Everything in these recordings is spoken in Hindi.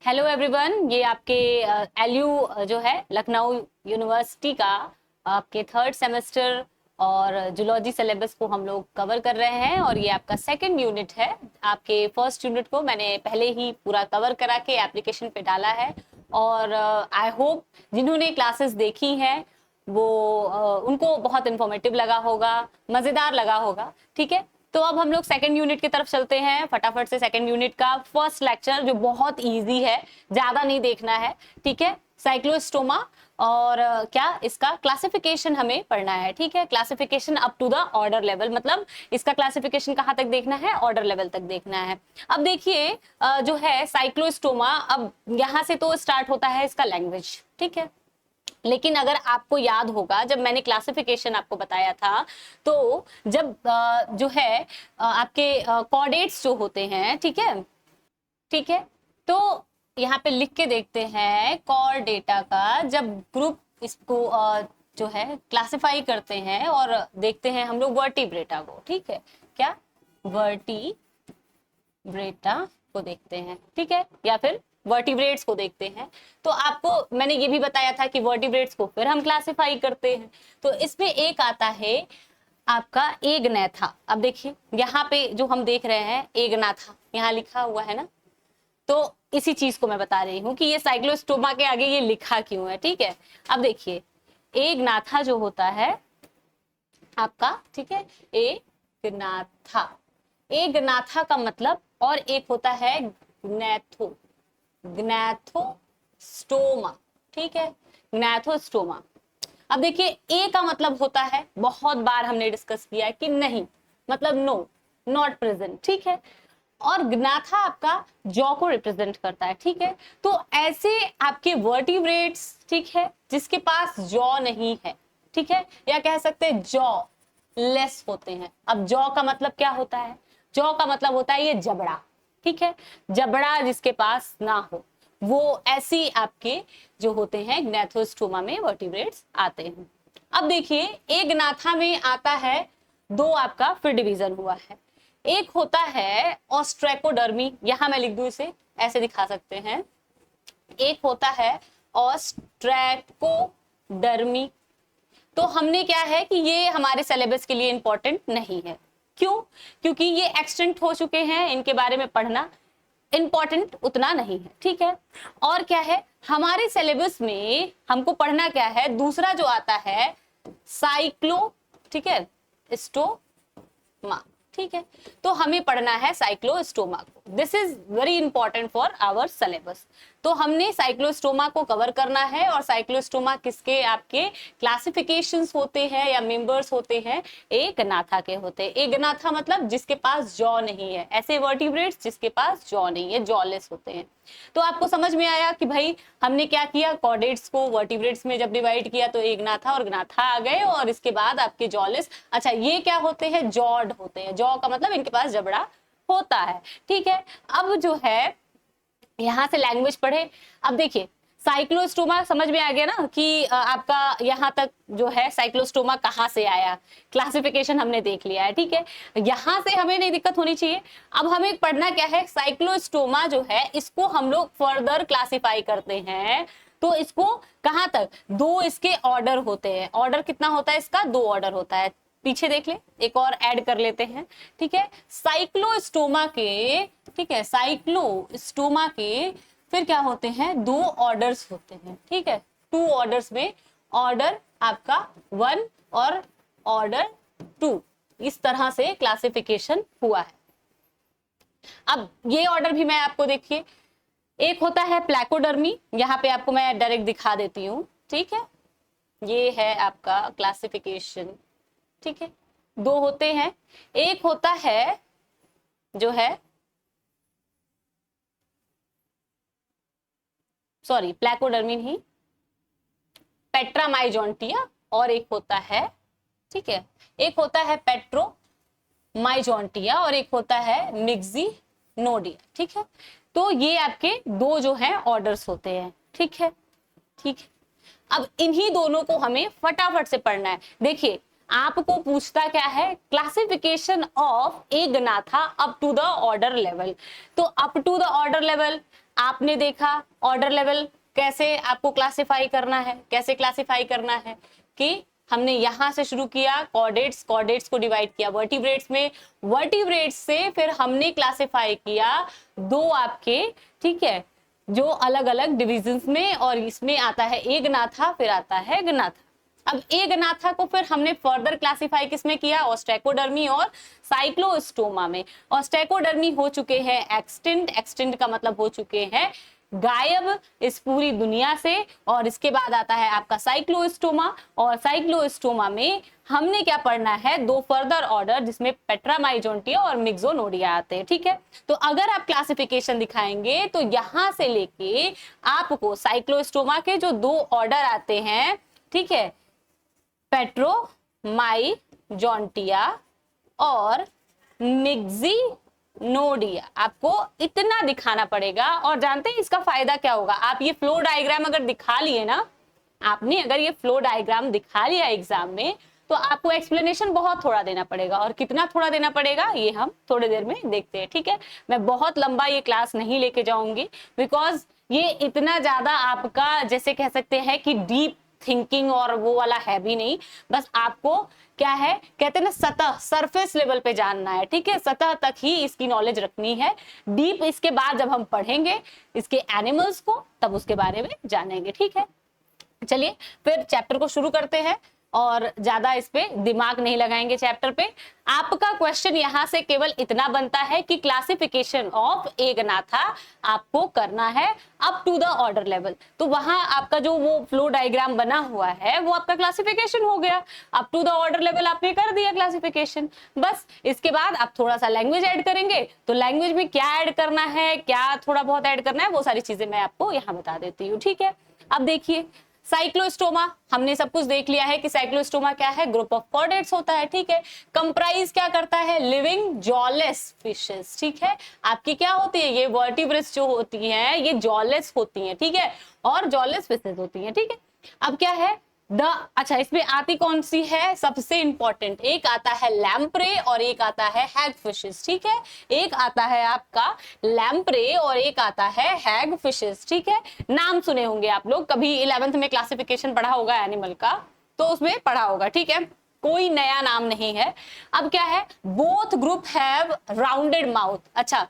हेलो एवरीवन, ये आपके एलयू जो है लखनऊ यूनिवर्सिटी का आपके थर्ड सेमेस्टर और जूलॉजी सिलेबस को हम लोग कवर कर रहे हैं और ये आपका सेकंड यूनिट है। आपके फर्स्ट यूनिट को मैंने पहले ही पूरा कवर करा के एप्लीकेशन पे डाला है और आई होप जिन्होंने क्लासेस देखी हैं वो उनको बहुत इंफॉर्मेटिव लगा होगा, मजेदार लगा होगा। ठीक है, तो अब हम लोग सेकंड यूनिट की तरफ चलते हैं फटाफट से। सेकंड यूनिट का फर्स्ट लेक्चर जो बहुत इजी है, ज्यादा नहीं देखना है। ठीक है, साइक्लोस्टोमा और क्या इसका क्लासिफिकेशन हमें पढ़ना है। ठीक है, classification up to the order level, मतलब इसका क्लासिफिकेशन कहाँ तक देखना है, ऑर्डर लेवल तक देखना है। अब देखिए जो है साइक्लोस्टोमा, अब यहाँ से तो स्टार्ट होता है इसका लैंग्वेज। ठीक है, लेकिन अगर आपको याद होगा जब मैंने क्लासिफिकेशन आपको बताया था तो जब जो है आपके कॉर्डेट्स जो होते हैं, ठीक है, ठीक है, तो यहाँ पे लिख के देखते हैं कॉर डेटा का जब ग्रुप इसको जो है क्लासिफाई करते हैं और देखते हैं हम लोग वर्टिब्रेटा को। ठीक है, क्या वर्टिब्रेटा को देखते हैं, ठीक है, या फिर वर्टिब्रेट्स को देखते हैं। तो आपको मैंने ये भी बताया था कि वर्टिब्रेट्स को फिर हम क्लासिफाई करते हैं। तो इसमें एक आता है आपका एगनैथा। अब देखिए यहाँ पे जो हम देख रहे हैं एगनाथा यहाँ लिखा हुआ है ना, तो इसी चीज को मैं बता रही हूँ कि ये साइक्लोस्टोमा के आगे ये लिखा क्यों है। ठीक है, अब देखिए एगनाथा जो होता है आपका, ठीक है, एगनाथा, एगनाथा का मतलब, और एक होता है ग्नैथो, ग्नैथोस्टोमा। ठीक है, ग्नैथोस्टोमा। अब देखिए ए का मतलब होता है, बहुत बार हमने डिस्कस किया है कि नहीं, मतलब नो, नॉट प्रेजेंट। ठीक है, और ग्नाथा आपका जॉ को रिप्रेजेंट करता है। ठीक है, तो ऐसे आपके वर्टिब्रेट्स, ठीक है, जिसके पास जॉ नहीं है, ठीक है, या कह सकते हैं जॉ लेस होते हैं। अब जॉ का मतलब क्या होता है, जॉ का मतलब होता है ये जबड़ा। ठीक है, जबड़ा जिसके पास ना हो वो ऐसी आपके जो होते हैं ग्नैथोस्टोमा में वर्टिब्रेट्स आते हैं। अब देखिए एगनाथा में आता है दो आपका फिर डिवीजन हुआ है। एक होता है ऑस्ट्रेकोडर्मी, यहां मैं लिख दूं इसे ऐसे दिखा सकते हैं, एक होता है ऑस्ट्रेकोडर्मी। तो हमने क्या है कि ये हमारे सिलेबस के लिए इंपॉर्टेंट नहीं है। क्यों? क्योंकि ये एक्सटेंट हो चुके हैं, इनके बारे में पढ़ना इंपॉर्टेंट उतना नहीं है। ठीक है, और क्या है हमारे सिलेबस में हमको पढ़ना क्या है, दूसरा जो आता है साइक्लो, ठीक है, स्टोमा। ठीक है, तो हमें पढ़ना है साइक्लोस्टोमा को। This is very important for our syllabus. तो हमने साइक्लोस्टोमा को कवर करना है, और साइक्लोस्टोमा किसके आपके क्लासिफिकेशंस होते हैं या मेंबर्स होते हैं, एगनाथा के होते हैं। एगनाथा मतलब जिसके पास जॉ नहीं है, ऐसे वर्टिब्रेट्स जिसके पास जॉ नहीं है, जॉलेस होते हैं। तो आपको समझ में आया कि भाई हमने क्या किया, कॉर्डेट्स को वर्टिब्रेट्स में जब डिवाइड किया तो एगनाथा और ग्नाथा आ गए, और इसके बाद आपके जॉलेस। अच्छा, ये क्या होते हैं, जॉड होते हैं। जॉ का मतलब इनके पास जबड़ा होता है। ठीक है, अब जो है यहां से लैंग्वेज पढ़े। अब देखिए साइक्लोस्टोमा समझ में आ गया ना कि आपका यहाँ तक जो है साइक्लोस्टोमा कहाँ से आया, क्लासिफिकेशन हमने देख लिया है। ठीक है, यहाँ से हमें नहीं दिक्कत होनी चाहिए। अब हमें पढ़ना क्या है, साइक्लोस्टोमा जो है इसको हम लोग फर्दर क्लासिफाई करते हैं। तो इसको कहाँ तक, दो इसके ऑर्डर होते हैं। ऑर्डर कितना होता है इसका, दो ऑर्डर होता है। पीछे देख ले, एक और ऐड कर लेते हैं। ठीक है, साइक्लोस्टोमा के, ठीक है, साइक्लोस्टोमा के फिर क्या होते हैं, दो ऑर्डर्स होते हैं। ठीक है, टू ऑर्डर्स में ऑर्डर आपका 1 और ऑर्डर 2, इस तरह से क्लासिफिकेशन हुआ है। अब ये ऑर्डर भी मैं आपको देखिए, एक होता है प्लैकोडर्मी, यहाँ पे आपको मैं डायरेक्ट दिखा देती हूँ। ठीक है, ये है आपका क्लासिफिकेशन। ठीक है, दो होते हैं, एक होता है जो है, सॉरी प्लैकोडर्मी नहीं, पेट्रामाइजोंटिया, और एक होता है, ठीक है, एक होता है पेट्रोमाइजोंटिया और एक होता है मिक्सिनोडिया। ठीक है, तो ये आपके दो जो है ऑर्डर्स होते हैं। ठीक है, ठीक है, अब इन्हीं दोनों को हमें फटाफट से पढ़ना है। देखिए आपको पूछता क्या है, classification of Agnatha up to the order level. तो up to the order level आपने देखा ऑर्डर लेवल कैसे आपको क्लासिफाई करना है, कैसे क्लासिफाई करना है कि हमने यहां से शुरू किया, कॉर्डेट्स को डिवाइड किया वर्टिब्रेट्स में, वर्टिब्रेट्स से फिर हमने क्लासिफाई किया दो आपके, ठीक है, जो अलग अलग डिविजन्स में, और इसमें आता है एगनाथा, फिर आता है गनाथा। अब एगनाथा को फिर हमने फर्दर क्लासिफाई किसमें किया, ऑस्टेकोडर्मी और साइक्लोस्टोमा में। ऑस्टेकोडर्मी हो चुके हैं एक्सटिंक्ट, एक्सटिंक्ट का मतलब हो चुके हैं गायब इस पूरी दुनिया से, और इसके बाद आता है आपका साइक्लोस्टोमा, और साइक्लोस्टोमा में हमने क्या पढ़ना है, दो फर्दर ऑर्डर जिसमें पेट्रामाइजोन्टिया और मिक्सोनोडिया आते हैं, ठीक है। तो अगर आप क्लासिफिकेशन दिखाएंगे तो यहां से लेके आपको साइक्लोस्टोमा के जो दो ऑर्डर आते हैं, ठीक है, पेट्रोमाइजोन्टिया और मिक्सिनोडिया, आपको इतना दिखाना पड़ेगा। और जानते हैं इसका फायदा क्या होगा, आप ये फ्लो डायग्राम अगर दिखा लिए ना, आपने अगर ये फ्लो डायग्राम दिखा लिया एग्जाम में, तो आपको एक्सप्लेनेशन बहुत थोड़ा देना पड़ेगा। और कितना थोड़ा देना पड़ेगा ये हम थोड़ी देर में देखते हैं, ठीक है। मैं बहुत लंबा ये क्लास नहीं लेके जाऊंगी, बिकॉज ये इतना ज्यादा आपका जैसे कह सकते हैं कि डीप थिंकिंग और वो वाला है भी नहीं, बस आपको क्या है कहते हैं ना, सतह सरफेस लेवल पे जानना है, ठीक है, सतह तक ही इसकी नॉलेज रखनी है। डीप इसके बाद जब हम पढ़ेंगे इसके एनिमल्स को, तब उसके बारे में जानेंगे, ठीक है। चलिए फिर चैप्टर को शुरू करते हैं, और ज्यादा इस पे दिमाग नहीं लगाएंगे चैप्टर पे। आपका क्वेश्चन यहां से केवल इतना बनता है कि क्लासिफिकेशन ऑफ एगनाथा आपको करना है up to the order level. तो वहां आपका जो वो फ्लो डायग्राम बना हुआ है वो आपका क्लासिफिकेशन हो गया, up to the order level आपने कर दिया क्लासिफिकेशन। बस इसके बाद आप थोड़ा सा लैंग्वेज ऐड करेंगे, तो लैंग्वेज में क्या ऐड करना है, क्या थोड़ा बहुत ऐड करना है, वो सारी चीजें मैं आपको यहाँ बता देती हूँ, ठीक है। अब देखिए साइक्लोस्टोमा हमने सब कुछ देख लिया है कि साइक्लोस्टोमा क्या है, ग्रुप ऑफ कॉर्डेट्स होता है, ठीक है। कंप्राइज क्या करता है, लिविंग जॉलेस फिशेस, ठीक है। आपकी क्या होती है, ये वर्टिब्रेट्स जो होती हैं ये जॉलेस होती हैं, ठीक है, और जॉलेस फिशेस होती हैं, ठीक है। अब क्या है अच्छा इसमें आती कौन सी है सबसे इंपॉर्टेंट, एक आता है लैम्प्रे और एक आता है हैग फिशेस, ठीक है। एक आता है आपका लैम्प्रे और एक आता है हैग फिशेस, ठीक है। नाम सुने होंगे आप लोग, कभी 11th में क्लासिफिकेशन पढ़ा होगा एनिमल का, तो उसमें पढ़ा होगा, ठीक है, कोई नया नाम नहीं है। अब क्या है, both group have rounded mouth. अच्छा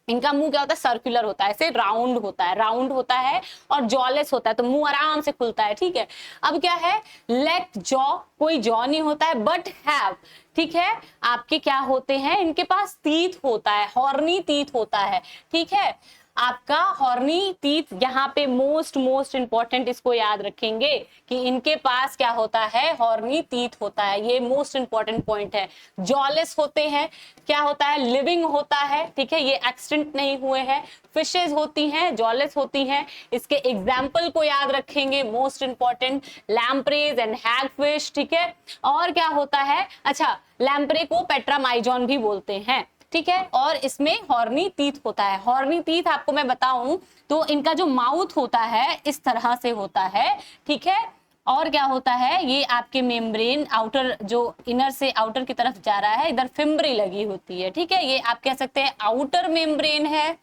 इनका मुंह क्या होता है, सर्कुलर होता है, ऐसे राउंड होता है, राउंड होता है, और जॉलेस होता है, तो मुंह आराम से खुलता है, ठीक है। अब क्या है, लेग जॉ, कोई जॉ नहीं होता है, बट हैव, ठीक है, आपके क्या होते हैं, इनके पास टीथ होता है, हॉर्नी टीथ होता है, ठीक है। आपका हॉर्नी टीथ यहाँ पे मोस्ट इंपॉर्टेंट, इसको याद रखेंगे कि इनके पास क्या होता है, हॉर्नी टीथ होता है, ये मोस्ट इंपॉर्टेंट पॉइंट है। जॉलेस होते हैं, क्या होता है, लिविंग होता है, ठीक है, ये एक्सटिंक्ट नहीं हुए हैं। फिशेज होती हैं, जॉलेस होती हैं, इसके एग्जाम्पल को याद रखेंगे, मोस्ट इंपॉर्टेंट, लैम्प्रेज एंड हैगफिश, ठीक है। और क्या होता है, अच्छा लैम्प्रे को पेट्रामाइजोन भी बोलते हैं, ठीक है, और इसमें हॉर्नी टीथ होता है। हॉर्नी टीथ आपको मैं बताऊं तो इनका जो माउथ होता है इस तरह से होता है, ठीक है। और क्या होता है, ये आपके मेम्ब्रेन आउटर जो इनर से आउटर की तरफ जा रहा है, इधर फिम्ब्री लगी होती है, ठीक है। ये आप कह सकते हैं आउटर मेम्ब्रेन है,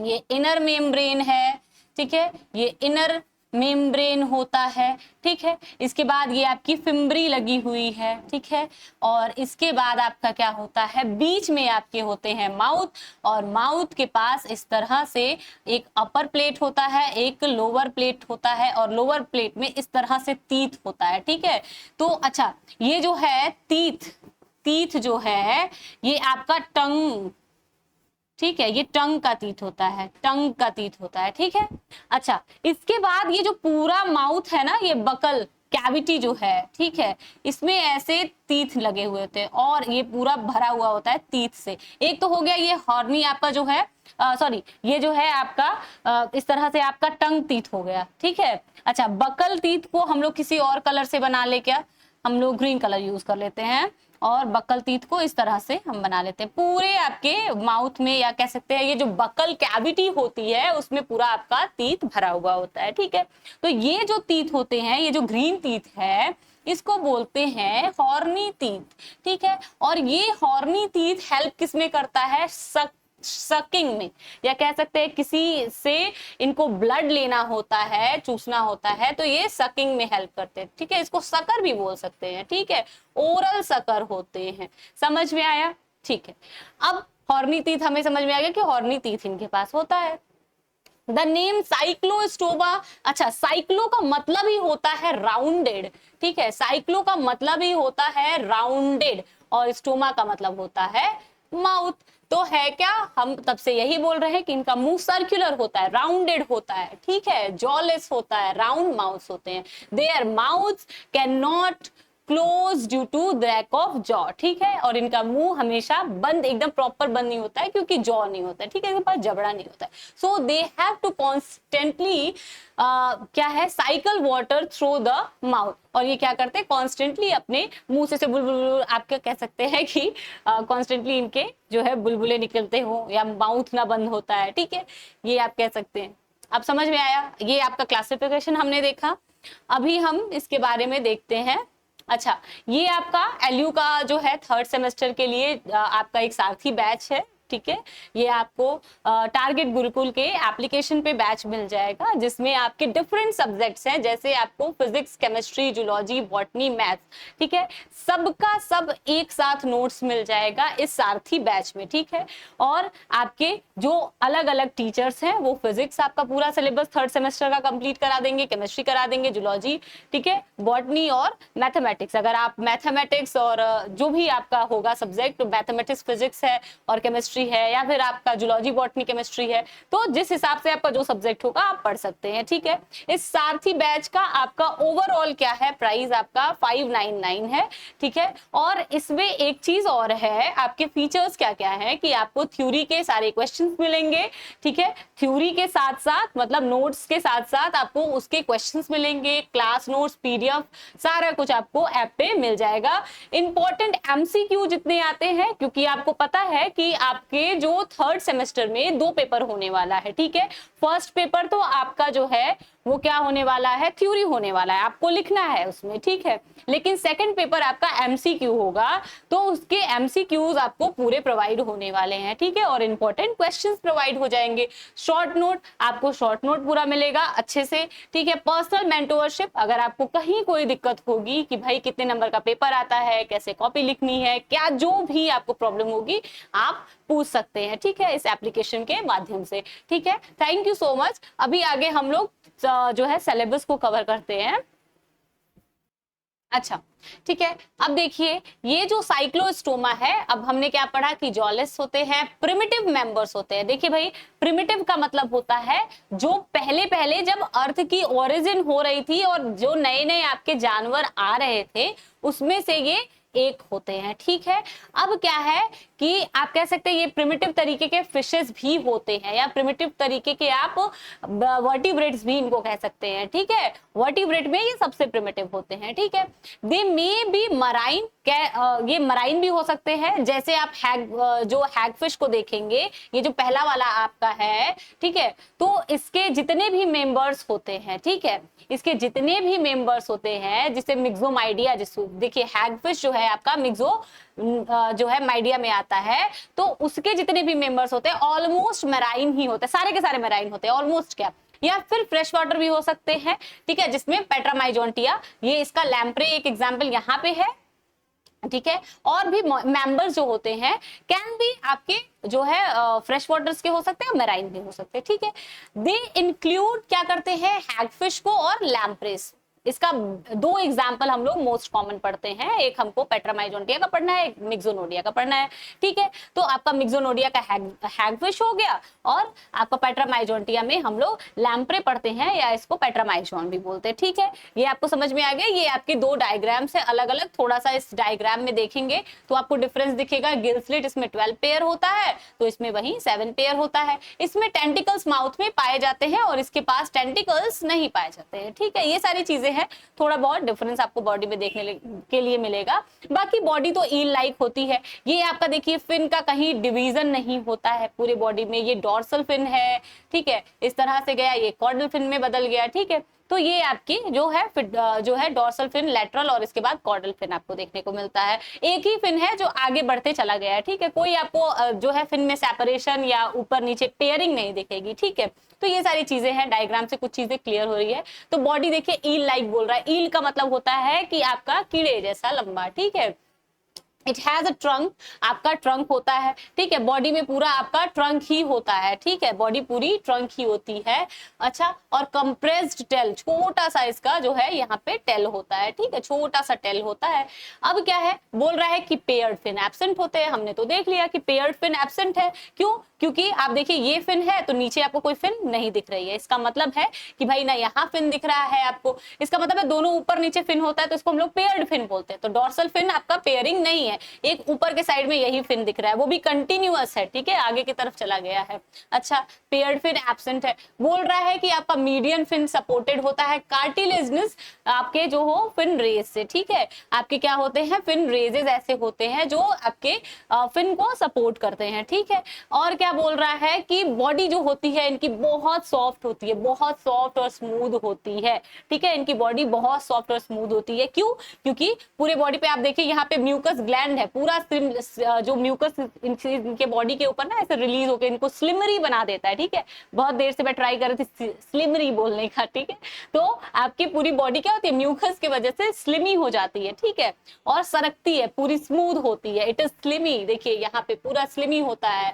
ये इनर मेम्ब्रेन है, ठीक है, ये इनर मेम्ब्रेन होता है, ठीक है। इसके बाद ये आपकी फिम्ब्री लगी हुई है, ठीक है। और इसके बाद आपका क्या होता है, बीच में आपके होते हैं माउथ, और माउथ के पास इस तरह से एक अपर प्लेट होता है, एक लोअर प्लेट होता है, और लोअर प्लेट में इस तरह से टीथ होता है, ठीक है। तो अच्छा ये जो है टीथ जो है ये आपका टंग, ठीक है, ये टंग का टीथ होता है, टंग का टीथ होता है, ठीक है। अच्छा इसके बाद ये जो पूरा माउथ है ना, ये बकल कैविटी जो है, ठीक है, इसमें ऐसे टीथ लगे हुए होते हैं, और ये पूरा भरा हुआ होता है टीथ से। एक तो हो गया ये हॉर्नी आपका जो है, सॉरी ये जो है आपका इस तरह से आपका टंग टीथ हो गया, ठीक है। अच्छा बकल टीथ को हम लोग किसी और कलर से बना ले, क्या हम लोग ग्रीन कलर यूज कर लेते हैं, और बकल टीथ को इस तरह से हम बना लेते हैं पूरे आपके माउथ में, या कह सकते हैं ये जो बकल कैविटी होती है उसमें पूरा आपका टीथ भरा हुआ होता है, ठीक है। तो ये जो टीथ होते हैं, ये जो ग्रीन टीथ है इसको बोलते हैं हॉर्नी टीथ, ठीक है। और ये हॉर्नी टीथ हेल्प किसमें करता है, सकिंग में, या कह सकते हैं किसी से इनको ब्लड लेना होता है, चूसना होता है, तो ये सकिंग में हेल्प करते हैं, ठीक है। इसको सकर भी बोल सकते हैं, ठीक है, ओरल सकर होते हैं। समझ में आया? ठीक है। अब हॉर्नी टीथ हमें समझ में आ गया कि हॉर्नी टीथ इनके पास होता है। द नेम साइक्लोस्टोमा, अच्छा साइक्लो का मतलब ही होता है राउंडेड, ठीक है, साइक्लो का मतलब ही होता है राउंडेड, और स्टोमा का मतलब होता है माउथ। तो है क्या, हम तब से यही बोल रहे हैं कि इनका मुंह सर्कुलर होता है, राउंडेड होता है, ठीक है, जॉलेस होता है, राउंड माउथ होते हैं। Their mouths can not close due to lack of jaw, ठीक है, और इनका मुंह हमेशा बंद, एकदम प्रॉपर बंद नहीं होता है क्योंकि जॉ नहीं होता है, ठीक है, इनके पास जबड़ा नहीं होता है। सो दे हैव टू कॉन्स्टेंटली क्या है, cycle water through the mouth, और ये क्या करते हैं, कॉन्स्टेंटली अपने मुंह से बुलबुल, आप क्या कह सकते हैं कि कॉन्स्टेंटली इनके जो है बुलबुले निकलते हो या माउथ ना बंद होता है, ठीक है, ये आप कह सकते हैं। अब समझ में आया? ये आपका क्लासिफिकेशन हमने देखा। अभी हम इसके बारे में देखते हैं। अच्छा, ये आपका एलयू का जो है 3rd सेमेस्टर के लिए आपका एक सारथी बैच है, ठीक है। ये आपको टारगेट गुरुकुल के एप्लीकेशन पे बैच मिल जाएगा, जिसमें आपके डिफरेंट सब्जेक्ट्स हैं, जैसे आपको physics, chemistry, zoology, botany, maths, ठीक है, सबका सब एक साथ नोट्स मिल जाएगा इस सारथी बैच में, ठीक है। और आपके जो अलग अलग टीचर्स हैं वो फिजिक्स आपका पूरा सिलेबस 3rd सेमेस्टर का कंप्लीट करा देंगे, केमिस्ट्री करा देंगे, जूलॉजी, ठीक है, बॉटनी और मैथमेटिक्स। अगर आप मैथमेटिक्स और जो भी आपका होगा सब्जेक्ट, मैथमेटिक्स, फिजिक्स है और केमिस्ट्री है, या फिर आपका जूलॉजी, बॉटनी, केमिस्ट्री है, तो जिस हिसाब से आपका जो सब्जेक्ट होगा आप पढ़ सकते हैं, ठीक है। इस सारथी बैच का आपका ओवरऑल क्या है, प्राइस आपका 599 है, ठीक है। और इसमें एक चीज और है, आपके फीचर्स क्या क्या है कि आपको थ्योरी के सारे क्वेश्चंस मिलेंगे, ठीक है, थ्योरी के साथ साथ मतलब नोट्स के साथ साथ आपको उसके क्वेश्चंस मिलेंगे, क्लास नोट्स, पीडीएफ, सारा कुछ आपको ऐप पे मिल जाएगा। इंपॉर्टेंट एमसीक्यू जितने आते हैं, क्योंकि आपको पता है कि आपके जो 3rd सेमेस्टर में 2 पेपर होने वाला है, ठीक है। फर्स्ट पेपर तो आपका जो है वो क्या होने वाला है, थ्योरी होने वाला है, आपको लिखना है उसमें, ठीक है। लेकिन सेकंड पेपर आपका एमसीक्यू होगा, तो उसके एमसीक्यूज आपको पूरे प्रोवाइड होने वाले हैं, ठीक है, और इंपॉर्टेंट क्वेश्चंस प्रोवाइड हो जाएंगे। शॉर्ट नोट, आपको शॉर्ट नोट पूरा मिलेगा अच्छे से, ठीक है। पर्सनल मेंटोरशिप, अगर आपको कहीं कोई दिक्कत होगी कि भाई कितने नंबर का पेपर आता है, कैसे कॉपी लिखनी है, क्या जो भी आपको प्रॉब्लम होगी आप पूछ सकते हैं, ठीक है, इस एप्लीकेशन के माध्यम से, ठीक है। Thank you so much. अभी आगे हम लोग जो है सिलेबस को कवर करते हैं। अच्छा, ठीक है, अब देखिए ये जो साइक्लोस्टोमा है, अब हमने क्या पढ़ा कि जॉलेस होते हैं, प्रिमिटिव मेंबर्स होते हैं। देखिए भाई, प्रिमिटिव का मतलब होता है जो पहले पहले जब अर्थ की ओरिजिन हो रही थी और जो नए नए आपके जानवर आ रहे थे उसमें से ये एक होते हैं, ठीक है। अब क्या है कि आप कह सकते हैं ये प्रिमिटिव तरीके के फिशेस भी होते हैं, या प्रिमिटिव तरीके के आप वर्टिब्रेट्स भी इनको कह सकते हैं, ठीक है। वर्टिब्रेट में ये सबसे प्रिमिटिव होते हैं, ठीक है। दे मे बी मराइन, ये मराइन भी हो सकते हैं, जैसे आप जो हैगफिश को देखेंगे, ये जो पहला वाला आपका है, ठीक है, तो इसके जितने भी मेंबर्स होते हैं, ठीक है, इसके जितने भी मेंबर्स होते हैं, जिसे मिक्सोमाइडिया, जिसको देखिए हैगफिश जो है आपका मिक्सो जो है माइडिया में आता है, तो उसके जितने भी मेंबर्स होते हैं ऑलमोस्ट मैराइन ही होते हैं, सारे के सारे मैराइन होते हैं, ऑलमोस्ट क्या, या फिर फ्रेश वाटर भी हो सकते हैं, ठीक है, जिसमें पेट्रामाइजोंटिया, ये इसका लैम्प्रे एक एग्जाम्पल यहाँ पे है, ठीक है। और भी मेंबर्स जो होते हैं कैन भी आपके जो है फ्रेश वाटर्स के हो सकते हैं, मैराइन भी हो सकते हैं, ठीक है। दे इंक्लूड क्या करते हैं, हैगफिश को और लैम्प्रेस। इसका 2 एग्जाम्पल हम लोग मोस्ट कॉमन पढ़ते हैं, एक हमको पेट्रामाइजोंटिया का पढ़ना है, एक मिक्सोनोडिया का पढ़ना है, ठीक है। तो आपका मिक्सोनोडिया का हैगफिश हो गया, और आपका पेट्रामाइजोंटिया में हम लोग लैम्प्रे पढ़ते हैं, या इसको पेट्रामाइजोन भी बोलते हैं, ठीक है। ये आपको समझ में आ गया। ये आपके 2 डायग्राम्स है अलग अलग, थोड़ा सा इस डायग्राम में देखेंगे तो आपको डिफरेंस दिखेगा। गिल स्लिट इसमें 12 पेयर होता है, तो इसमें वही 7 पेयर होता है। इसमें टेंटिकल्स माउथ में पाए जाते हैं और इसके पास टेंटिकल्स नहीं पाए जाते हैं, ठीक है। ये सारी चीजें हैं, थोड़ा बहुत डिफरेंस आपको बॉडी में देखने के लिए मिलेगा। बाकी बॉडी तो ईल लाइक होती है। ये आपका देखिए फिन का कहीं डिवीजन नहीं होता है पूरे बॉडी में, ये डॉर्सल फिन है, ठीक है, इस तरह से गया, ये कॉर्डल फिन में बदल गया, ठीक है। तो ये आपकी जो है डोर्सल फिन, लेटरल और इसके बाद कॉर्डल फिन आपको देखने को मिलता है। एक ही फिन है जो आगे बढ़ते चला गया है, ठीक है, कोई आपको जो है फिन में सेपरेशन या ऊपर नीचे पेयरिंग नहीं दिखेगी, ठीक है। तो ये सारी चीजें हैं, डायग्राम से कुछ चीजें क्लियर हो रही है। तो बॉडी देखिए ईल लाइक बोल रहा है, ईल का मतलब होता है कि आपका कीड़े जैसा लंबा, ठीक है। इट हैज अ ट्रंक, आपका ट्रंक होता है, ठीक है, बॉडी में पूरा आपका ट्रंक ही होता है, ठीक है, बॉडी पूरी ट्रंक ही होती है। अच्छा, और कंप्रेस्ड टेल, छोटा सा इसका जो है यहाँ पे टेल होता है, ठीक है, छोटा सा टेल होता है। अब क्या है, बोल रहा है कि पेयर्ड फिन एब्सेंट होते हैं, हमने तो देख लिया कि पेयर्ड फिन एब्सेंट है, क्यों, क्योंकि आप देखिए ये फिन है तो नीचे आपको कोई फिन नहीं दिख रही है, इसका मतलब है कि भाई ना यहाँ फिन दिख रहा है आपको, इसका मतलब है दोनों ऊपर नीचे फिन होता है तो इसको हम लोग पेयर्ड फिन बोलते हैं। तो डोर्सल फिन आपका पेयरिंग नहीं है, एक ऊपर के साइड में यही फिन दिख रहा है, वो भी कंटिन्यूअस है, ठीक है, आगे की तरफ चला गया है। अच्छा, पेयर्ड फिन एब्सेंट है। बोल रहा है कि आपका मीडियन फिन सपोर्टेड होता है कार्टिलेजनस आपके जो हो फिन रेज से, ठीक है, आपके क्या होते हैं, फिन रेजेस ऐसे होते हैं जो आपके फिन को सपोर्ट करते हैं, ठीक है। और क्या बोल रहा है कि बॉडी जो होती है इनकी बहुत सॉफ्ट होती है, बहुत सॉफ्ट और स्मूथ होती है, ठीक है, इनकी बॉडी बहुत सॉफ्ट और स्मूथ होती है। क्यों, क्योंकि पूरे बॉडी पे आप देखिए यहाँ पे म्यूकस ग्लैंड है, पूरा जो म्यूकस इनके बॉडी के ऊपर ना ऐसे रिलीज होकर इनको स्लिमरी बना देता है, ठीक है। बहुत देर से मैं ट्राई कर रही थी स्लिमरी बोलने का, ठीक है। तो आपकी पूरी बॉडी क्या होती है, म्यूकस की वजह से स्लिमी हो जाती है, ठीक है, और सरकती है, पूरी स्मूथ होती है। इट इज स्लिमी, देखिए यहाँ पे पूरा स्लिमी होता है।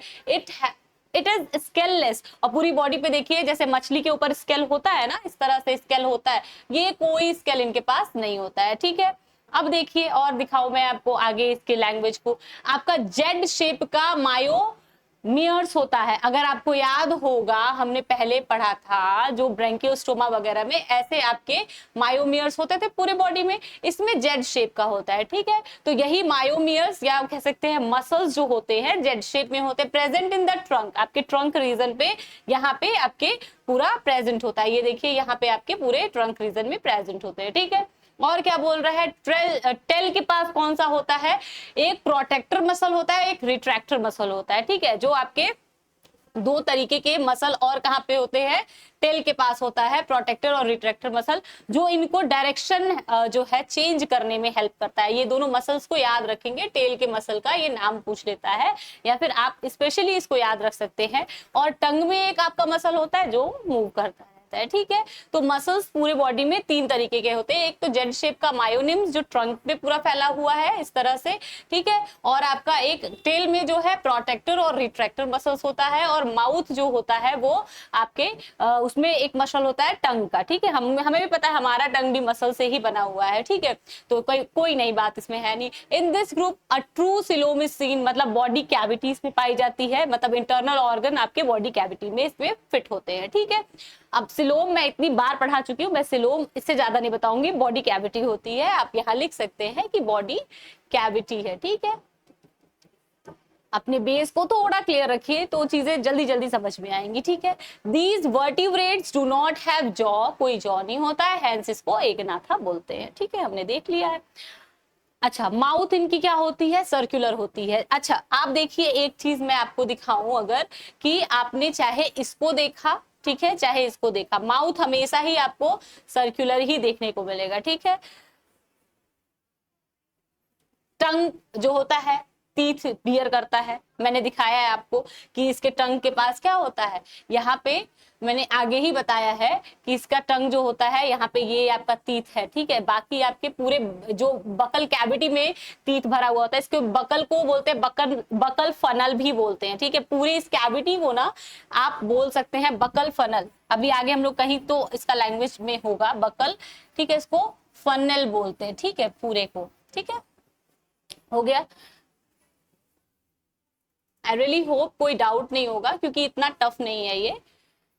इट इज स्केललेस, और पूरी बॉडी पे देखिए जैसे मछली के ऊपर स्केल होता है ना, इस तरह से स्केल होता है, ये कोई स्केल इनके पास नहीं होता है, ठीक है। अब देखिए और दिखाऊं मैं आपको आगे इसके लैंग्वेज को, आपका जेड शेप का मायोमियर्स होता है। अगर आपको याद होगा हमने पहले पढ़ा था जो ब्रैंकियोस्टोमा वगैरह में ऐसे आपके मायोमियर्स होते थे पूरे बॉडी में, इसमें जेड शेप का होता है, ठीक है। तो यही मायोमियर्स या कह सकते हैं मसल्स जो होते हैं जेड शेप में होते हैं, प्रेजेंट इन द ट्रंक, आपके ट्रंक रीजन पे, यहाँ पे आपके पूरा प्रेजेंट होता है। ये देखिए यहाँ पे आपके पूरे ट्रंक रीजन में प्रेजेंट होते हैं, ठीक है। और क्या बोल रहा है, टेल के पास कौन सा होता है, एक प्रोटेक्टर मसल होता है, एक रिट्रैक्टर मसल होता है, ठीक है। जो आपके दो तरीके के मसल और कहाँ पे होते हैं, टेल के पास होता है, प्रोटेक्टर और रिट्रैक्टर मसल, जो इनको डायरेक्शन जो है चेंज करने में हेल्प करता है। ये दोनों मसल्स को याद रखेंगे, टेल के मसल का ये नाम पूछ लेता है, या फिर आप स्पेशली इसको याद रख सकते हैं। और टंग में एक आपका मसल होता है जो मूव करता है, ठीक है। तो मसल्स पूरे बॉडी में तीन तरीके के होते हैं, एक तो जेड शेप का मायोनिम्स जो ट्रंक पे पूरा फैला हुआ है इस तरह से, ठीक है, और आपका एक टेल में जो है प्रोटेक्टर और रिट्रैक्टर मसल्स होता है, और माउथ जो होता है वो आपके उसमें एक मसल होता है टंग का, ठीक है। हमें भी पता है हमारा टंग भी मसल से ही बना हुआ है, ठीक है, तो कोई नई बात इसमें है नहीं। In this group a true coelom is seen, मतलब बॉडी कैविटीज में पाई जाती है, मतलब इंटरनल ऑर्गन आपके बॉडी कैविटी में इसमें फिट होते हैं, ठीक है। अब सिलोम मैं इतनी बार पढ़ा चुकी हूँ, मैं सिलोम इससे ज्यादा नहीं बताऊंगी, बॉडी कैविटी होती है, आप यहाँ लिख सकते हैं कि बॉडी कैविटी है, ठीक है। अपने बेस को थोड़ा क्लियर रखिए तो चीजें जल्दी जल्दी समझ में आएंगी, ठीक है। These vertebrates do not have jaw, कोई जॉ नहीं होता है, हेंस इसको एकनाथा बोलते हैं, ठीक है, हमने देख लिया है। अच्छा, माउथ इनकी क्या होती है, सर्कुलर होती है। अच्छा, आप देखिए एक चीज मैं आपको दिखाऊं, अगर कि आपने चाहे इसको देखा, ठीक है, चाहे इसको देखा, माउथ हमेशा ही आपको सर्कुलर ही देखने को मिलेगा, ठीक है। टंग जो होता है टीथ बियर करता है, मैंने दिखाया है आपको कि इसके टंग के पास क्या होता है, यहाँ पे मैंने आगे ही बताया है कि इसका टंग जो होता है यहाँ पे ये आपका टीथ है, ठीक है। बाकी आपके पूरे जो बकल कैविटी में टीथ भरा हुआ होता है, इसके बकल को बोलते हैं बकल फनल भी बोलते हैं, ठीक है। पूरे इस कैविटी को ना आप बोल सकते हैं बकल फनल, अभी आगे हम लोग कहीं तो इसका लैंग्वेज में होगा बकल, ठीक है, इसको फनल बोलते हैं, ठीक है, पूरे को, ठीक है, हो गया। आई रियली होप कोई डाउट नहीं होगा क्योंकि इतना टफ नहीं है ये।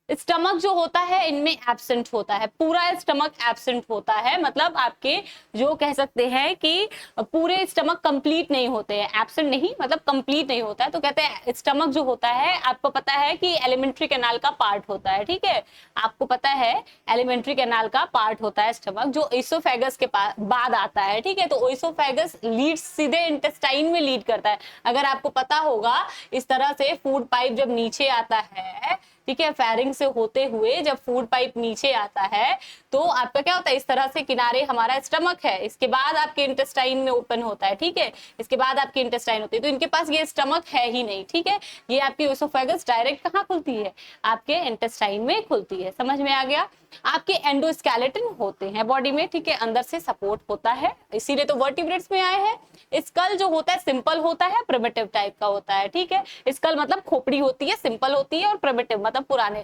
स्टमक जो होता है इनमें एब्सेंट होता है, पूरा स्टमक एब्सेंट होता है, मतलब आपके जो कह सकते हैं कि पूरे स्टमक कंप्लीट नहीं होते हैं, एब्सेंट नहीं मतलब कंप्लीट नहीं होता है। तो कहते हैं स्टमक जो होता है, आपको पता है कि एलिमेंट्री कैनाल का पार्ट होता है, ठीक है, आपको पता है एलिमेंट्री कैनाल का पार्ट होता है स्टमक, जो इसोफेगस के बाद आता है, ठीक है। तो इसोफेगस लीड सीधे इंटेस्टाइन में लीड करता है। अगर आपको पता होगा इस तरह से फूड पाइप जब नीचे आता है ठीक है। फेरिंग से होते हुए जब फूड पाइप नीचे आता है तो आपका क्या होता है, इस तरह से किनारे हमारा स्टमक है, इसके बाद आपके इंटेस्टाइन में ओपन होता है, ठीक है, इसके बाद आपकी इंटेस्टाइन होती है। तो इनके पास ये स्टमक है ही नहीं, ठीक है। ये आपकी एसोफेगस डायरेक्ट कहाँ खुलती है, आपके इंटेस्टाइन में खुलती है। समझ में आ गया। आपके एंडोस्केलेटन होते हैं बॉडी में, ठीक है, अंदर से सपोर्ट होता है, इसीलिए तो वर्टिब्रेट्स में आए हैं। स्कल जो होता है सिंपल होता है, प्रिमिटिव टाइप का होता है, ठीक है। स्कल मतलब खोपड़ी होती है, सिंपल होती है, और प्रिमिटिव मतलब पुराने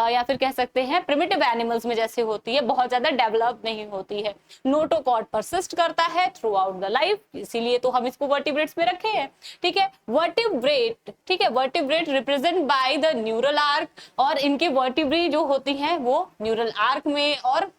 या फिर कह सकते हैं प्रिमिटिव एनिमल्स में जैसे होती है, बहुत ज्यादा डेवलप नहीं होती है। नोटोकॉर्ड परसिस्ट करता है थ्रू आउट द लाइफ, इसीलिए तो हम इसको वर्टिब्रेट्स में रखे हैं, ठीक है। वर्टिब्रेट, ठीक है, vertebrate represent by the neural arc, और इनके वर्टिब्री जो होती हैं वो न्यूरल आर्क में और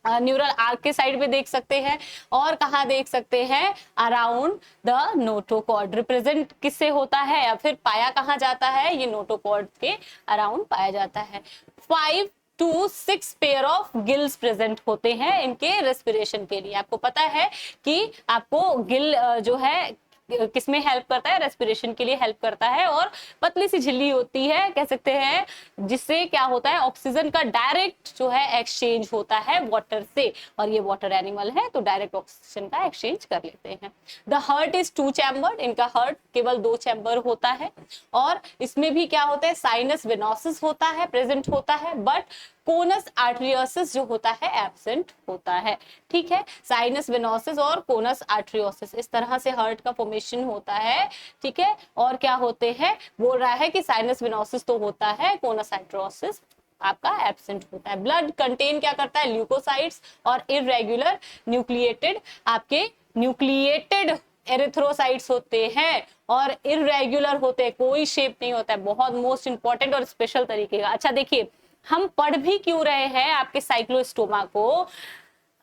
न्यूरल आर्क के साइड पे देख सकते हैं, और कहाँ देख सकते हैं, अराउंड द नोटोकॉर्ड। रिप्रेजेंट किससे होता है या फिर पाया कहाँ जाता है, ये नोटोकॉर्ड के अराउंड पाया जाता है। 5 to 6 pair of gills present होते हैं इनके रेस्पिरेशन के लिए। आपको पता है कि आपको गिल जो है किसमें हेल्प करता है, रेस्पिरेशन के लिए हेल्प करता है, और पतली सी झिल्ली होती है कह सकते हैं, जिससे क्या होता है, ऑक्सीजन का डायरेक्ट जो है एक्सचेंज होता है वाटर से, और ये वाटर एनिमल है तो डायरेक्ट ऑक्सीजन का एक्सचेंज कर लेते हैं। द हार्ट इज 2 चैम्बर्ड, इनका हार्ट केवल 2 चैम्बर होता है, और इसमें भी क्या होता है, साइनस वेनोसिस होता है, प्रेजेंट होता है, बट कोनस आर्टरियोसिस जो होता है एब्सेंट होता है, ठीक है। साइनस वेनोसिस और कोनस आर्टरियोसिस, इस तरह से हार्ट का फॉर्मेशन होता है, ठीक है। और क्या होते हैं, बोल रहा है कि साइनस वेनोसिस तो होता है, कोनस आर्टरियोसिस आपका एब्सेंट होता है। ब्लड कंटेन क्या करता है, ल्यूकोसाइट्स और इररेगुलर न्यूक्लिएटेड, आपके न्यूक्लिएटेड एरिथ्रोसाइट्स होते हैं, और इररेगुलर होते हैं, कोई शेप नहीं होता है। बहुत मोस्ट इंपॉर्टेंट और स्पेशल तरीके का। अच्छा देखिए, हम पढ़ भी क्यों रहे हैं आपके साइक्लोस्टोमा को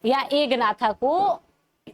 या एगनाथा को,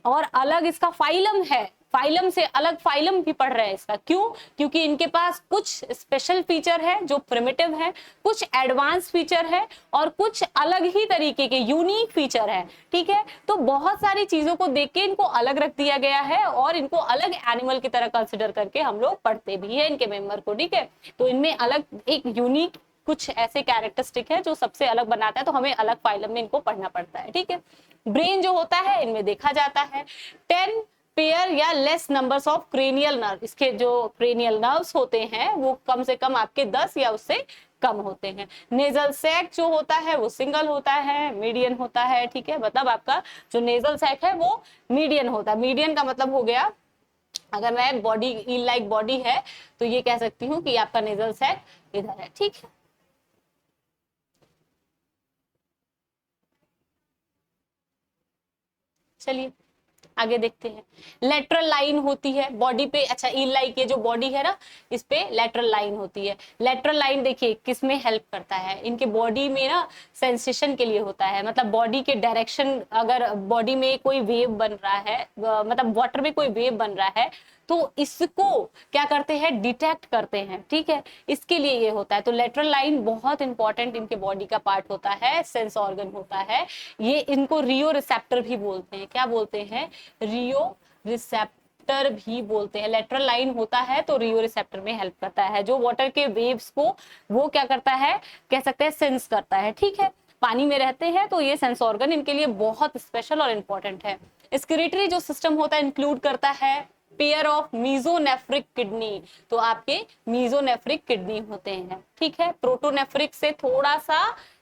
और अलग इसका फाइलम है, फाइलम से अलग फाइलम भी पढ़ रहे हैं इसका, क्यों, क्योंकि इनके पास कुछ स्पेशल फीचर है जो प्रिमिटिव है, कुछ एडवांस फीचर है, और कुछ अलग ही तरीके के यूनिक फीचर है, ठीक है। तो बहुत सारी चीजों को देख के इनको अलग रख दिया गया है, और इनको अलग एनिमल की तरह कंसिडर करके हम लोग पढ़ते भी है इनके मेंबर को, ठीक है। तो इनमें अलग एक यूनिक कुछ ऐसे कैरेक्टरिस्टिक है जो सबसे अलग बनाता है, तो हमें अलग फाइलम में इनको पढ़ना पड़ता है, ठीक है। ब्रेन जो होता है इनमें देखा जाता है 10 पेयर या less numbers of cranial nerve, इसके जो क्रेनियल नर्व्स होते हैं वो कम से कम आपके 10 या उससे कम होते हैं। नेजल सैक जो होता है वो सिंगल होता है, मीडियन होता है, ठीक है। मतलब आपका जो नेजल सैक है वो मीडियन होता है। मीडियन का मतलब हो गया, अगर मैं बॉडी ईल लाइक बॉडी है तो ये कह सकती हूँ कि आपका नेजल सैक इधर है, ठीक है। चलिए आगे देखते हैं। लेटरल लाइन होती है बॉडी पे, अच्छा ईल लाइक ये जो बॉडी है ना, इस पे लेटरल लाइन होती है। लेटरल लाइन देखिए किस में हेल्प करता है, इनके बॉडी में ना सेंसेशन के लिए होता है, मतलब बॉडी के डायरेक्शन, अगर बॉडी में कोई वेव बन रहा है, मतलब वाटर में कोई वेव बन रहा है, तो इसको क्या करते हैं, डिटेक्ट करते हैं, ठीक है, इसके लिए ये होता है। तो लेटरल लाइन बहुत इंपॉर्टेंट इनके बॉडी का पार्ट होता है, सेंस ऑर्गन होता है ये। इनको रियो रिसेप्टर भी बोलते हैं, क्या बोलते हैं, रियो रिसेप्टर भी बोलते हैं। लेटरल लाइन होता है तो रियो रिसेप्टर में हेल्प करता है, जो वाटर के वेव्स को वो क्या करता है, कह सकते हैं सेंस करता है, ठीक है। पानी में रहते हैं तो ये सेंस ऑर्गन इनके लिए बहुत स्पेशल और इंपॉर्टेंट है। स्क्रीटरी जो सिस्टम होता है इंक्लूड करता है पेयर ऑफ मीजोनेफ्रिक किडनी, तो आपके मीजोनेफ्रिक किडनी होते हैं, ठीक है। प्रोटोनेफ्रिक से थोड़ा सा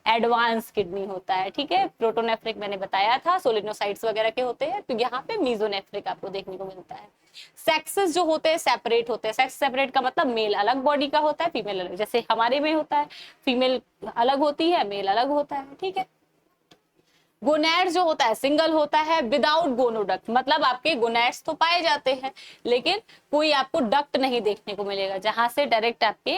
एडवांस किडनी होता है, ठीक है। प्रोटोनेफ्रिक मैंने बताया था सोलिनोसाइट्स वगैरह के होते हैं, तो यहाँ पे मीजोनेफ्रिक आपको देखने को मिलता है। सेक्सेस जो होते हैं सेपरेट होते हैं। सेक्स सेपरेट का मतलब मेल अलग बॉडी का होता है, फीमेल अलग, जैसे हमारे में होता है, फीमेल अलग होती है, मेल अलग होता है, ठीक है। गोनैड्स जो होता है सिंगल होता है विदाउट गोनोडक्ट, मतलब आपके गोनैड्स तो पाए जाते हैं लेकिन कोई आपको डक्ट नहीं देखने को मिलेगा जहां से डायरेक्ट आपके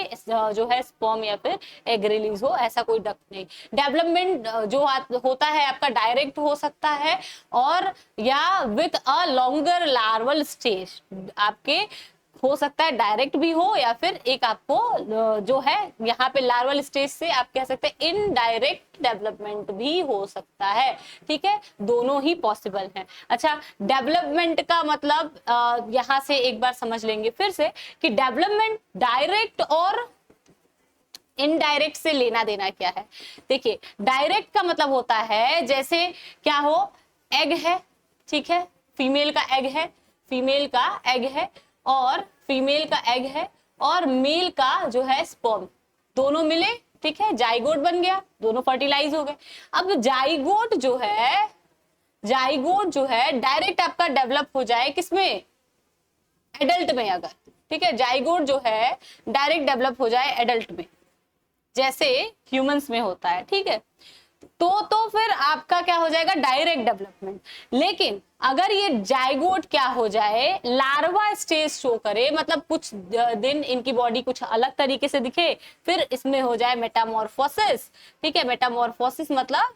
जो है स्पर्म या फिर एग रिलीज हो, ऐसा कोई डक्ट नहीं। डेवलपमेंट जो होता है आपका डायरेक्ट हो सकता है और या with a longer larval stage, आपके हो सकता है डायरेक्ट भी हो या फिर एक आपको जो है यहाँ पे लार्वल स्टेज से आप कह सकते हैं इनडायरेक्ट डेवलपमेंट भी हो सकता है, ठीक है, दोनों ही पॉसिबल हैं। अच्छा डेवलपमेंट का मतलब यहाँ से एक बार समझ लेंगे फिर से कि डेवलपमेंट डायरेक्ट और इनडायरेक्ट से लेना देना क्या है? देखिए, डायरेक्ट का मतलब होता है जैसे क्या हो, एग है, ठीक है, फीमेल का एग है, फीमेल का एग है और फीमेल का एग है और मेल का जो है स्पर्म, दोनों मिले, ठीक है, जाइगोट बन गया, दोनों फर्टिलाइज हो गए। अब जाइगोट जो है डायरेक्ट आपका डेवलप हो जाए किसमें, एडल्ट में अगर, ठीक है, जाइगोट जो है डायरेक्ट डेवलप हो जाए एडल्ट में, जैसे ह्यूमंस में होता है, ठीक है, तो फिर आपका क्या हो जाएगा, डायरेक्ट डेवलपमेंट। लेकिन अगर ये जाइगोट क्या हो जाए, लार्वा स्टेज शो करे, मतलब कुछ दिन इनकी बॉडी कुछ अलग तरीके से दिखे, फिर इसमें हो जाए मेटामॉर्फोसिस, ठीक है, मेटामॉर्फोसिस मतलब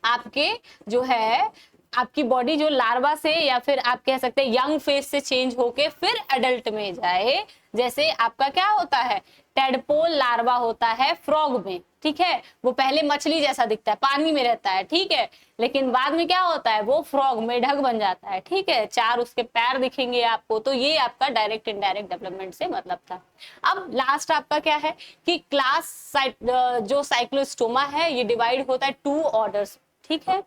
आपके जो है आपकी बॉडी जो लार्वा से या फिर आप कह सकते हैं यंग फेज से चेंज होके फिर एडल्ट में जाए। जैसे आपका क्या होता है, टेडपोल लार्वा होता है फ्रॉग में, ठीक है, वो पहले मछली जैसा दिखता है, पानी में रहता है, ठीक है, लेकिन बाद में क्या होता है, वो फ्रॉग मेढक बन जाता है, ठीक है, 4 उसके पैर दिखेंगे आपको। तो ये आपका डायरेक्ट इनडायरेक्ट डेवलपमेंट से मतलब था। अब लास्ट आपका क्या है कि क्लास जो साइक्लोस्टोमा है ये डिवाइड होता है 2 ऑर्डर्स, ठीक है।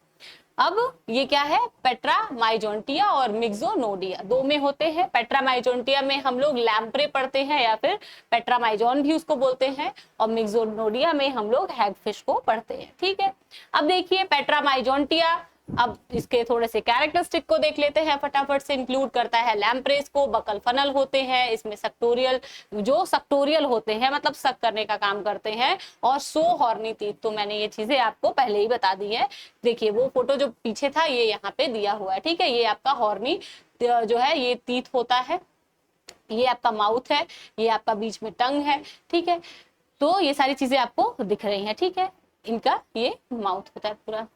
अब ये क्या है, पेट्रा माइजोंटिया और मिक्सोनोडिया, 2 में होते हैं। पेट्रा माइजोंटिया में हम लोग लैम्प्रे पढ़ते हैं या फिर पेट्रा माइजोन भी उसको बोलते हैं, और मिक्सोनोडिया में हम लोग हैगफिश को पढ़ते हैं, ठीक है। अब देखिए पेट्रा माइजोंटिया, अब इसके थोड़े से कैरेक्टरिस्टिक को देख लेते हैं फटाफट से। इंक्लूड करता है लैम्प्रेस को, बकल फनल होते हैं, इसमें सक्टोरियल होते हैं मतलब सक करने का काम करते हैं, और सो हॉर्नी टीथ। तो मैंने ये चीजें आपको पहले ही बता दी है। देखिए वो फोटो जो पीछे था ये यहाँ पे दिया हुआ है, ठीक है, ये आपका हॉर्नी जो है ये टीथ होता है, ये आपका माउथ है, ये आपका बीच में टंग है, ठीक है। तो ये सारी चीजें आपको दिख रही हैं, ठीक है, इनका ये माउथ होता है पूरा।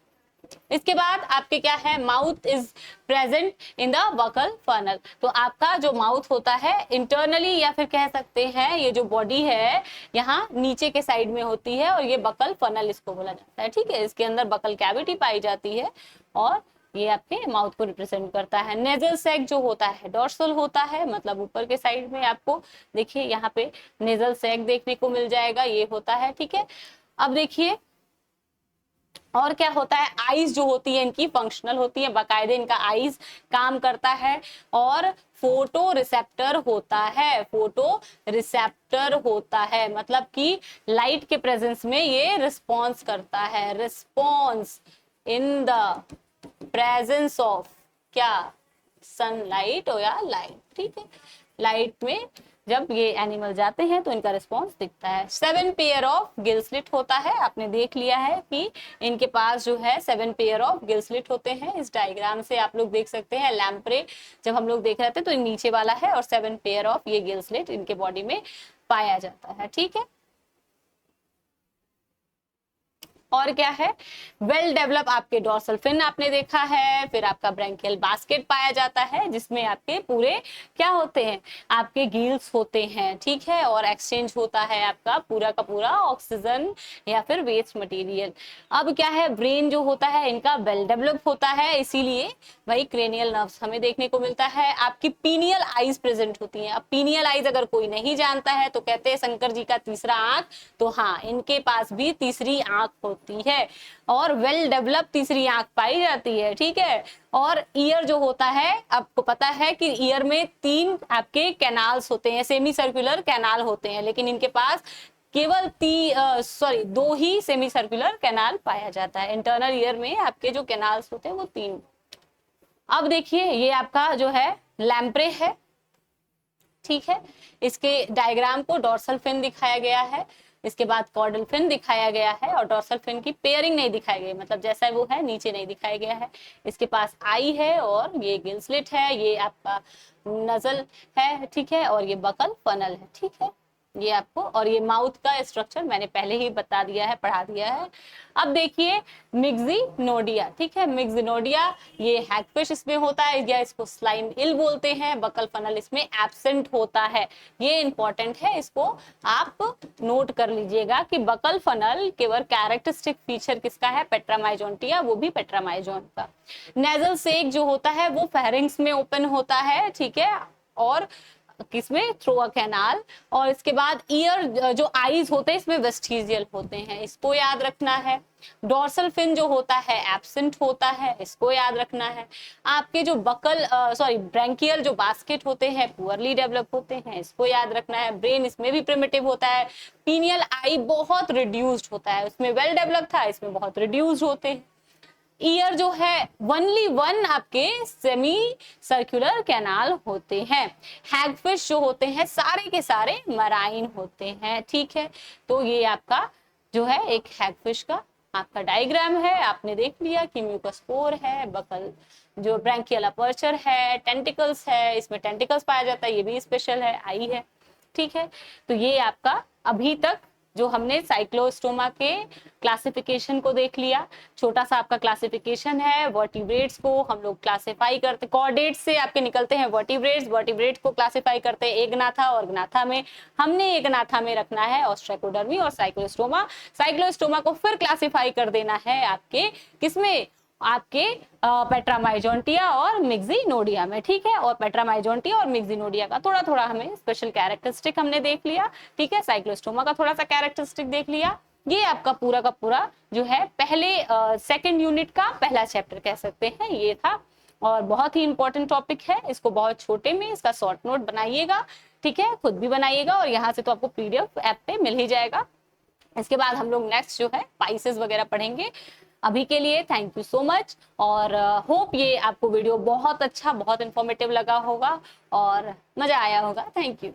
इसके बाद आपके क्या है, mouth is present in the buckle funnel. तो आपका जो माउथ होता है इंटरनली या फिर कह सकते हैं ये जो बॉडी है यहाँ नीचे के साइड में होती है, और ये बकल फनल इसको बोला जाता है, ठीक है। इसके अंदर बकल कैविटी पाई जाती है और ये आपके माउथ को रिप्रेजेंट करता है। नेजल सैक जो होता है डोर्सल होता है, मतलब ऊपर के साइड में आपको देखिए यहाँ पे नेजल सैक देखने को मिल जाएगा, ये होता है, ठीक है। अब देखिए और क्या होता है, आईज जो होती है इनकी फंक्शनल होती है, बाकायदे इनका आईज काम करता है, और फोटो रिसेप्टर होता है, फोटो रिसेप्टर होता है मतलब कि लाइट के प्रेजेंस में ये रिस्पॉन्स करता है, response in the presence of क्या, सनलाइट और या लाइट, ठीक है। लाइट में जब ये एनिमल जाते हैं तो इनका रिस्पॉन्स दिखता है। 7 पेयर ऑफ गिल स्लिट होता है, आपने देख लिया है कि इनके पास जो है 7 पेयर ऑफ गिल स्लिट होते हैं। इस डायग्राम से आप लोग देख सकते हैं, लैम्प्रे जब हम लोग देख रहे थे तो नीचे वाला है, और 7 पेयर ऑफ ये गिल स्लिट इनके बॉडी में पाया जाता है, ठीक है। और क्या है, वेल डेवलप आपके डोर्सल फिन आपने देखा है, फिर आपका ब्रैंकियल बास्केट पाया जाता है जिसमें आपके पूरे क्या होते हैं, आपके गिल्स होते हैं, ठीक है, और एक्सचेंज होता है आपका पूरा का पूरा ऑक्सीजन या फिर वेस्ट मटेरियल। अब क्या है, ब्रेन जो होता है इनका वेल डेवलप होता है, इसीलिए वही क्रेनियल नर्व्स हमें देखने को मिलता है। आपकी पीनियल आईज प्रेजेंट होती हैं। अब पीनियल आईज अगर कोई नहीं जानता है तो कहते हैं शंकर जी का तीसरा आंख, तो हाँ इनके पास भी तीसरी आंख होती है और वेल डेवलप तीसरी आंख पाई जाती है, ठीक है। और ईयर जो होता है, आपको पता है कि ईयर में 3 आपके कैनाल्स होते हैं, सेमी सर्कुलर कैनाल होते हैं, लेकिन इनके पास केवल 2 ही सेमी सर्कुलर कैनाल पाया जाता है। इंटरनल ईयर में आपके जो कैनाल्स होते हैं वो 3। अब देखिए ये आपका जो है लैम्प्रे है, ठीक है, इसके डायग्राम को डोर्सल फिन दिखाया गया है, इसके बाद कॉर्डल फिन दिखाया गया है, और डोर्सल फिन की पेयरिंग नहीं दिखाई गई, मतलब जैसा वो है नीचे नहीं दिखाया गया है। इसके पास आई है और ये गिल स्लिट है, ये आपका नजल है, ठीक है, और ये बकल फनल है, ठीक है, ये आपको। और ये माउथ का स्ट्रक्चर मैंने पहले ही बता दिया है, पढ़ा दिया है। अब देखिए मिक्सिनोडिया, ठीक है, मिक्सिनोडिया ये हैगफिश इसमें होता है, या इसको स्लाइम इल बोलते हैं, बकल फनल इसमें एब्सेंट होता है। ये इंपॉर्टेंट है, इसको आप नोट कर लीजिएगा कि बकल फनल केवल कैरेक्टरिस्टिक फीचर किसका है, पेट्रामाइजोंटिया, वो भी पेट्रामाइजोन का। नेजल सेक जो होता है वो फेरिंग्स में ओपन होता है, ठीक है, और किसमें, थ्रू अ कैनाल। और इसके बाद ईयर, जो आईज होते हैं इसमें वेस्टिजियल होते हैं, इसको याद रखना है। डोर्सल फिन जो होता है एब्सेंट होता है, इसको याद रखना है। आपके जो बकल ब्रैंकियल जो बास्केट होते हैं पुअरली डेवलप होते हैं, इसको याद रखना है। ब्रेन इसमें भी प्रिमिटिव होता है। पीनियल आई बहुत रिड्यूस्ड होता है, उसमें वेल डेवलप था, इसमें बहुत रिड्यूस्ड होते हैं। ईयर जो है ओनली वन आपके सेमी सर्कुलर कैनाल होते हैं। हैगफिश जो होते हैं सारे के सारे मराइन होते हैं, ठीक है। तो ये आपका जो है एक हैगफिश का आपका डायग्राम है, आपने देख लिया कि म्यूकोस्पोर है, बकल जो ब्रैंकियल अपर्चर है, टेंटिकल्स है, इसमें टेंटिकल्स पाया जाता है, ये भी स्पेशल है, आई है, ठीक है। तो ये आपका अभी तक जो हमने साइक्लोस्टोमा के क्लासिफिकेशन को देख लिया। छोटा सा आपका क्लासिफिकेशन है। वर्टिब्रेट्स को हम लोग क्लासिफाई करते, कॉर्डेट्स से आपके निकलते हैं वर्टिब्रेट्स, वर्टिब्रेट्स को क्लासिफाई करते हैं एगनाथा और ग्नाथा में। हमने एगनाथा में रखना है ऑस्ट्रेकोडर्मी और साइक्लोस्टोमा। साइक्लोस्टोमा को फिर क्लासिफाई कर देना है आपके किसमें, आपके पेट्रामाइजोंटिया और मिक्सिनोडिया में, ठीक है। और पेट्रामाइजोंटिया और मिक्सिनोडिया का थोड़ा थोड़ा हमें स्पेशल कैरेक्टरिस्टिक हमने देख लिया, ठीक है। साइक्लोस्टोमा का थोड़ा सा कैरेक्टरिस्टिक देख लिया। ये आपका पूरा का पूरा जो है पहले सेकंड यूनिट का पहला चैप्टर कह सकते हैं ये था। और बहुत ही इंपॉर्टेंट टॉपिक है, इसको बहुत छोटे में इसका शॉर्ट नोट बनाइएगा, ठीक है, खुद भी बनाइएगा। और यहाँ से तो आपको पीडीएफ ऐप पे मिल ही जाएगा। इसके बाद हम लोग नेक्स्ट जो है पाइसेस वगैरह पढ़ेंगे। अभी के लिए थैंक यू सो मच, और होप ये आपको वीडियो बहुत अच्छा, बहुत इंफॉर्मेटिव लगा होगा और मजा आया होगा। Thank you.